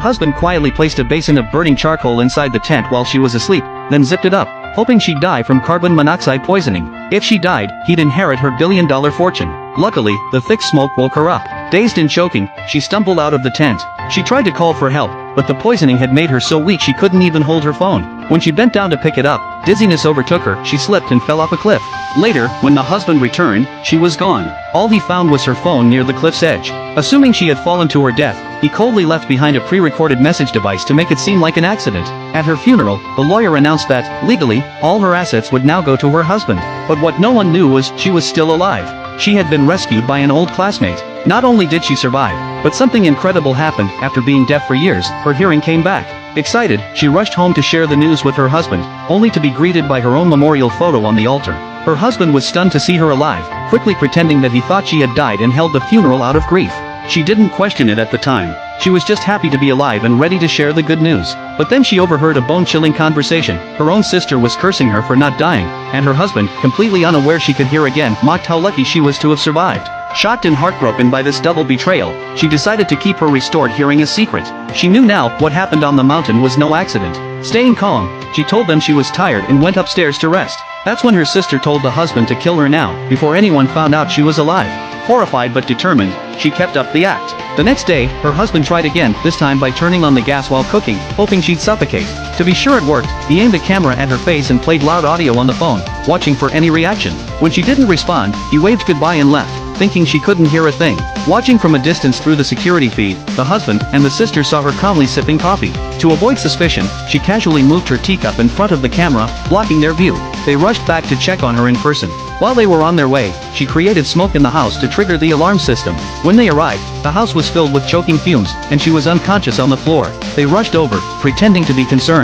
husband quietly placed a basin of burning charcoal inside the tent while she was asleep, then zipped it up, hoping she'd die from carbon monoxide poisoning. If she died, he'd inherit her billion-dollar fortune. Luckily, the thick smoke woke her up. Dazed and choking, she stumbled out of the tent. She tried to call for help, but the poisoning had made her so weak she couldn't even hold her phone. When she bent down to pick it up, dizziness overtook her. She slipped and fell off a cliff. Later, when the husband returned, she was gone. All he found was her phone near the cliff's edge. Assuming she had fallen to her death, he coldly left behind a pre-recorded message device to make it seem like an accident. At her funeral, the lawyer announced that, legally, all her assets would now go to her husband. But what no one knew was she was still alive. She had been rescued by an old classmate. Not only did she survive, but something incredible happened. After being deaf for years, her hearing came back. Excited, she rushed home to share the news with her husband, only to be greeted by her own memorial photo on the altar. Her husband was stunned to see her alive, quickly pretending that he thought she had died and held the funeral out of grief. She didn't question it at the time. She was just happy to be alive and ready to share the good news. But then she overheard a bone-chilling conversation. Her own sister was cursing her for not dying, and her husband, completely unaware she could hear again, mocked how lucky she was to have survived. Shocked and heartbroken by this double betrayal, she decided to keep her restored hearing a secret. She knew now what happened on the mountain was no accident. Staying calm, she told them she was tired and went upstairs to rest. That's when her sister told the husband to kill her now, before anyone found out she was alive. Horrified but determined, she kept up the act. The next day, her husband tried again, this time by turning on the gas while cooking, hoping she'd suffocate. To be sure it worked, he aimed a camera at her face and played loud audio on the phone, watching for any reaction. When she didn't respond, he waved goodbye and left, thinking she couldn't hear a thing. Watching from a distance through the security feed, the husband and the sister saw her calmly sipping coffee. To avoid suspicion, she casually moved her teacup in front of the camera, blocking their view. They rushed back to check on her in person. While they were on their way, she created smoke in the house to trigger the alarm system. When they arrived, the house was filled with choking fumes, and she was unconscious on the floor. They rushed over, pretending to be concerned.